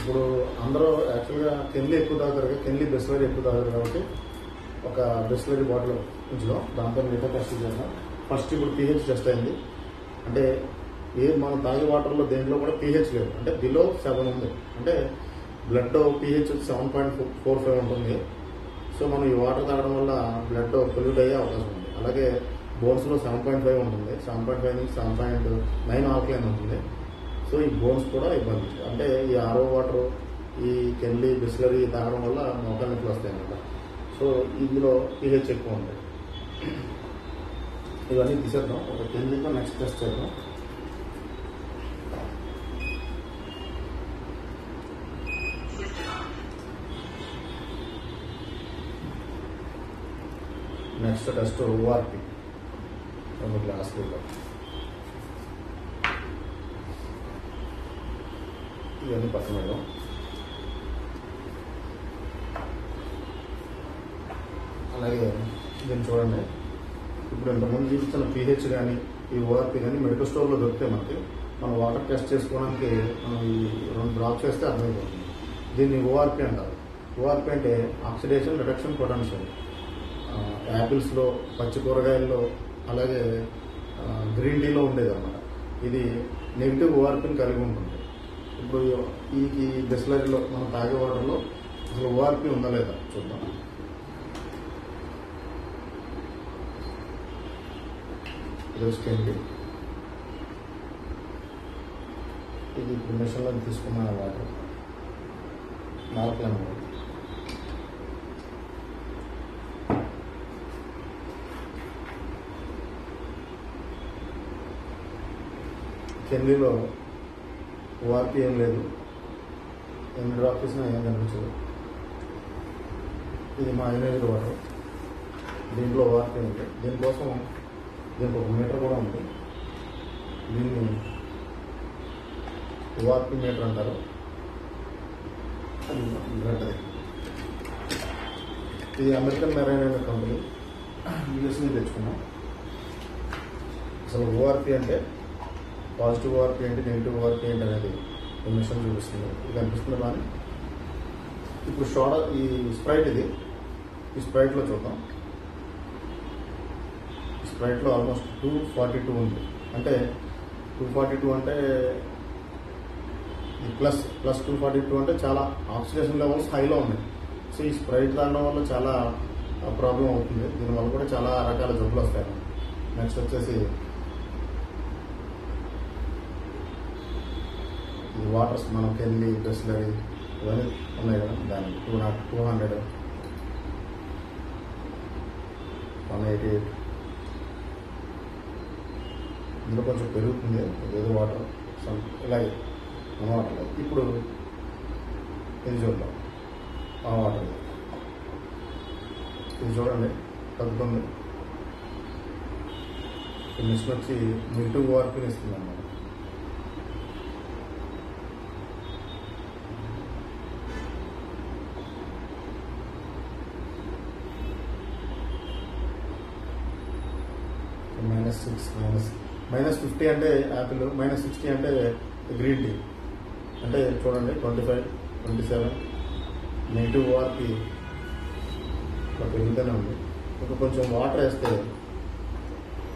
ఇప్పుడు అందరూ యాక్చువల్గా కెన్లీ ఎక్కువ తాగుతారు, కెన్లీ బిస్లరీ ఎక్కువ తాగుతారు కాబట్టి ఒక బిస్లరీ బాటిల్ ఉంచుదాం, దాంతో మిగతా టెస్ట్ చేద్దాం. ఫస్ట్ ఇప్పుడు pH టెస్ట్ అయింది. అంటే మనం తాగే వాటర్లో దేంట్లో కూడా pH లేదు, అంటే బిలో 7 ఉంది. అంటే బ్లడ్ pH 7.45 ఉంటుంది. సో మనం ఈ వాటర్ తాగడం వల్ల బ్లడ్ పొల్యూట్ అయ్యే అవకాశం ఉంది. అలాగే బోన్స్లో 7.5 ఉంటుంది, 7.5 నుంచి 7.9 ఆల్కలైన్ ఉంటుంది. సో ఈ బోన్స్ కూడా ఇబ్బంది. అంటే ఈ RO వాటర్, ఈ కెన్లీ బిస్లరీ తాగడం వల్ల మోకాలు నొప్పులు వస్తాయి అన్నమాట. సో ఇందులో pH ఎక్కువ ఉంది. ఇవన్నీ తీసేద్దాం. ఒక కెన్లీతో నెక్స్ట్ టెస్ట్ చేద్దాం. నెక్స్ట్ టెస్ట్ ORP 2 గ్లాసులు. ఇవన్నీ పక్కన పెడదాం. అలాగే దీన్ని చూడండి. ఇప్పుడు ఇంతకుముందు చూపించిన pH కానీ ఈ ORP కానీ మెడికల్ స్టోర్లో దొరికితే మనం వాటర్ టెస్ట్ చేసుకోవడానికి ఈ 2 డ్రాప్స్ వేస్తే అర్థమైపోతుంది. దీన్ని ORP అంటారు. ORP అంటే ఆక్సిడేషన్ రిడక్షన్ పొటెన్షియల్. యాపిల్స్లో, పచ్చి కూరగాయల్లో, అలాగే గ్రీన్ టీలో ఉండేది అన్నమాట. ఇది నెగిటివ్ ORPని కలిగి ఉంటుంది. ఇప్పుడు ఈ బిస్లరీలో మనం తాగే వాటర్లో అసలు ORP ఉందా లేదా చూద్దాం. ఇది ఇప్పుడు మిషన్లో తీసుకున్న వాటర్ నాలుగు. కెన్లీలో ORP ఏం లేదు, ఎన్ని డ్రాప్ చేసినా ఏం కనిపించదు. ఇది మా యూనేజ్ వాటర్, దీంట్లో ORP ఉంది. దీనికి ఒక మీటర్ కూడా ఉంది. దీన్ని ORP మీటర్ అంటారు. ఇది అమెరికన్ మెరైన్ అనే కంపెనీ, US నుంచి తెచ్చుకున్నాం. అసలు ORP అంటే పాజిటివ్ ORP ఏంటి, నెగిటివ్ ORP ఏంటి అనేది మిషన్ చూపిస్తుంది. ఇది కనిపిస్తుంది కానీ ఇప్పుడు సోడా, ఈ స్ప్రైట్, ఈ స్ప్రైట్లో చూద్దాం. స్ప్రైట్లో ఆల్మోస్ట్ 242 ఉంది. అంటే 242 అంటే ప్లస్ 242 అంటే చాలా ఆక్సిడేషన్ లెవెల్స్ హైలో ఉన్నాయి. సో ఈ స్ప్రైట్ తాగడం వల్ల చాలా ప్రాబ్లం అవుతుంది. దీనివల్ల కూడా చాలా రకాల జబ్బులు వస్తాయి. నెక్స్ట్ వచ్చేసి ఈ వాటర్స్ మనం కెన్లీ, బిస్లరీ ఇవన్నీ ఉన్నాయి కదా, దానికి 200, 188. ఇందులో కొంచెం పెరుగుతుంది ఏదో వాటర్, ఇలాగే వాటర్. ఇప్పుడు ఇది చూద్దాం. ఆ వాటర్ ఇది చూడండి, తగ్గుతుంది. ఈ మిషన్ వచ్చి నెగిటివ్ ORPని ఇస్తుంది అన్నమాట. -50 అంటే యాపిల్, -60 అంటే గ్రీన్ టీ. అంటే చూడండి 25, 27 నెగిటివ్ ORP పెరుగుతూనే ఉంది. ఇంకా కొంచెం వాటర్ వేస్తే,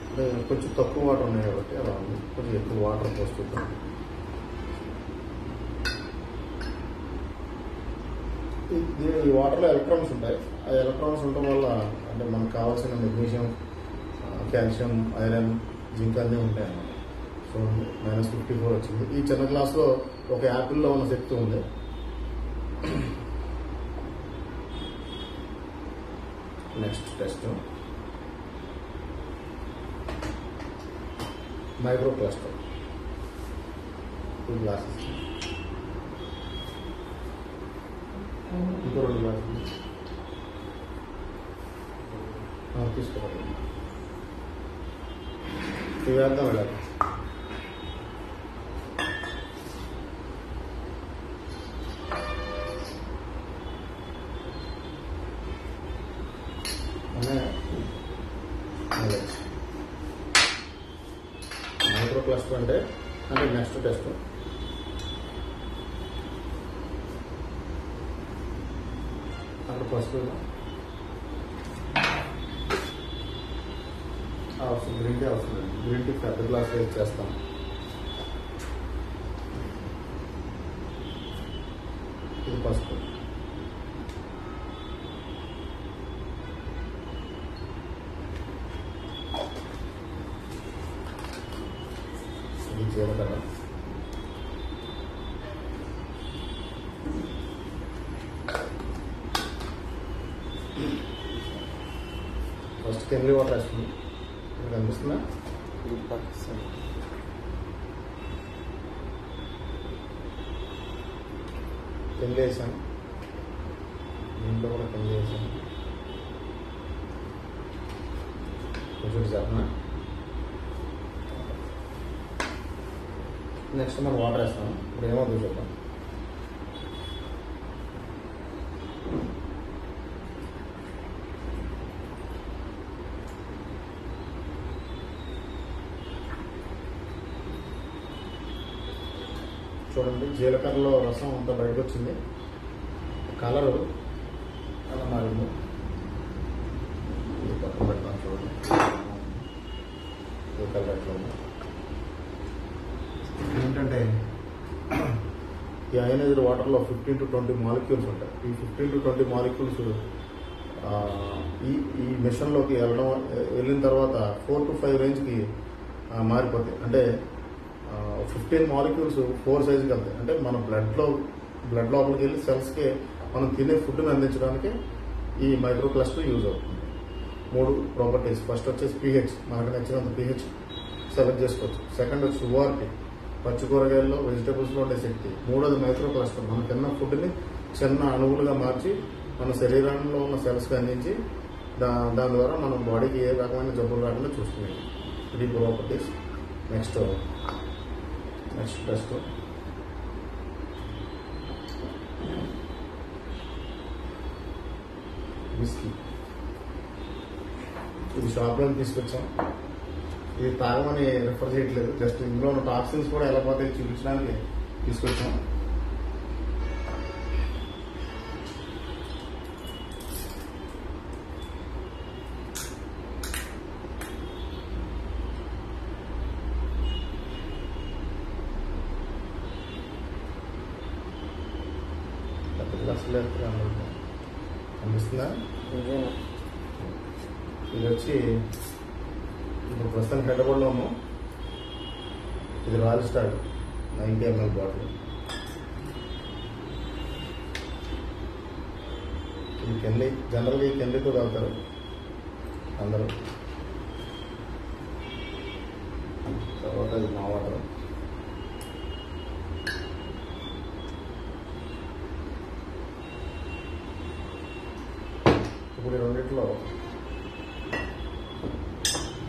అంటే కొంచెం తక్కువ వాటర్ ఉన్నాయి కాబట్టి అలా ఉంది. కొంచెం ఎక్కువ వాటర్ పోసుకుంటాం. ఈ వాటర్లో ఎలక్ట్రాన్స్ ఉంటాయి. ఆ ఎలక్ట్రాన్స్ ఉండటం వల్ల అంటే మనకు కావాల్సిన మెగ్నీషియం, కాల్షియం, ఐరన్, జింక్ అన్నీ ఉంటాయి అన్నమాట. సో -54 వచ్చింది. ఈ చిన్న గ్లాస్లో ఒక యాపిల్లో ఉన్న శక్తి ఉంది. Next test micro cluster, 2 glasses. ఇంకో 2 గ్లాసెస్ తీసుకోవాలి. ఇవి వేద్దాం ఇలా. మైక్రో క్లస్టర్ అంటే నెక్స్ట్ టెస్ట్ అక్కడ పసుపు అవసరం, గ్రీన్ టీ అవసరం లేదు. గ్రీన్ టీ పెద్ద గ్లాస్ వేసి చేస్తాం. ఇది పసుపు, ఇది జీలకర్ర, ఫస్ట్ కెమిలి వాటర్ వేస్తుంది. ఇక్కడ కనిపిస్తుందా? కెమిలి వేసాను, దీంట్లో కూడా కెమిలి వేసాను. కొంచెం చెప్పనా? నెక్స్ట్ మనం వాటర్ వేస్తాం. ఇప్పుడు ఏమవుతుందో చూద్దాం. చూడండి, జీలకర్రలో రసం అంతా బయటకు వచ్చింది. కలరు అలా మారింది. ఇది పక్కన పెడతాను. చూడండి, ఈ కలర్ ఎట్లా ఉంది. ఏంటంటే ఈ అయనైజ్డ్ వాటర్లో 15 to 20 మాలిక్యూల్స్ ఉంటాయి. ఈ 15 to 20 మాలిక్యూల్స్ ఈ మిషన్లోకి వెళ్ళిన తర్వాత 4 to 5 రేంజ్కి మారిపోతాయి. అంటే 15 మాలిక్యూల్స్ 4 సైజుకి వెళ్తాయి. అంటే మన బ్లడ్ లోపలికి వెళ్ళి సెల్స్కి మనం తినే ఫుడ్ని అందించడానికి ఈ మైక్రో క్లస్టర్ యూజ్ అవుతుంది. 3 ప్రాపర్టీస్. ఫస్ట్ వచ్చేసి pH, మనకు నచ్చినంత pH సెలెక్ట్ చేసుకోవచ్చు. సెకండ్ వచ్చి URT, పచ్చి కూరగాయల్లో వెజిటబుల్స్లో ఉండే శక్తి. మూడోది మైక్రో క్లస్టర్, మనం తిన్న ఫుడ్ని చిన్న అణువులుగా మార్చి మన శరీరంలో ఉన్న సెల్స్కి అందించి దాని ద్వారా మన బాడీకి ఏ రకమైన జబ్బులు రాకుండా చూసుకునేది. 3 ప్రాపర్టీస్. Next test whisky. ఇది షాప్లో తీసుకొచ్చాం. ఇది తాగమని రిఫర్ చేయట్లేదు, జస్ట్ ఇందులో ఉన్న టాక్సిన్స్ కూడా ఎలా పోతాయి చూపించడానికి తీసుకొచ్చాం. అసలు అనిపిస్తుందా? ఇది వచ్చి ఇప్పుడు ప్రస్తుతానికి హైదరాబాద్లోము. ఇది రాయల్ స్టార్ 90 ml బాటిల్. ఇది కెండి, జనరల్గా ఈ కెండితో తాగుతారు అందరూ. తర్వాత ఇది మా వాటర్. ఇప్పుడు ఈ రెండిట్లో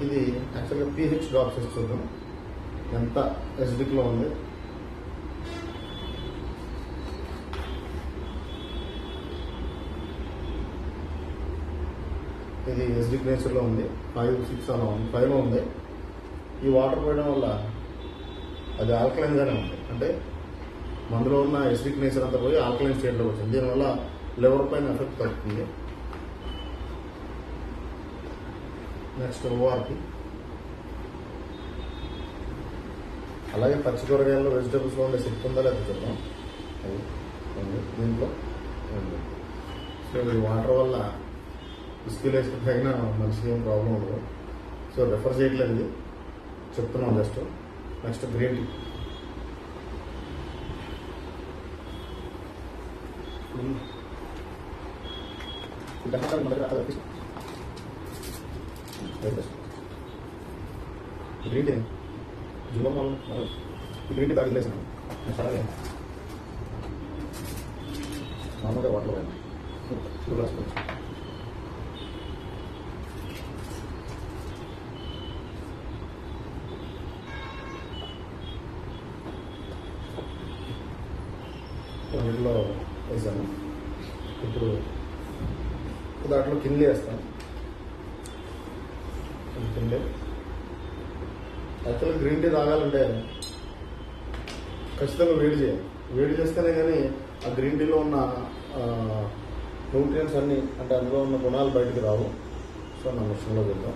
ఇది యాక్చువల్గా pH డ్రాప్ చేసి చూద్దాం ఎంత ఎసిడిక్లో ఉంది. ఇది ఎసిడిక్ నేచర్లో ఉంది. 5, 6 అలా ఉంది. 5లో ఉంది. ఈ వాటర్ పోయడం వల్ల అది ఆల్కలైన్గానే ఉంది. అంటే మందులో ఉన్న ఎసిడిక్ నేచర్ అంతా పోయి ఆల్కలైన్ స్టేట్లోకి వచ్చింది. దీనివల్ల లివర్ పైన ఎఫెక్ట్ తగ్గుతుంది. Next ORT. అలాగే పచ్చి కూరగాయల్లో వెజిటబుల్స్లో ఉండే శక్తి ఉందా లేదా చూద్దాం. దీంట్లో సో ఈ వాటర్ వల్ల విస్కీలు వేసుకు తగిన మనిషికి ఏం ప్రాబ్లం ఉండదు. సో రెఫర్ చేయట్లేదు, ఇది చెప్తున్నాం just. Next green tea. Green tea జూలో గ్రీన్ టీ తాగిలేసాను. అలాగే మామూలుగా వాటర్ రాసుకోవచ్చు. వీటిలో వేసాను. ఇప్పుడు దాంట్లో కిందీ వేస్తాను. కిందే యాక్చువల్గా గ్రీన్ టీ తాగాలంటే ఖచ్చితంగా వేడి చేయాలి. వేడి చేస్తేనే కానీ ఆ గ్రీన్ టీలో ఉన్న న్యూట్రియన్స్ అన్నీ అంటే అందులో ఉన్న గుణాలు బయటకు రావు. సో నా మిషన్లో వెళ్దాం.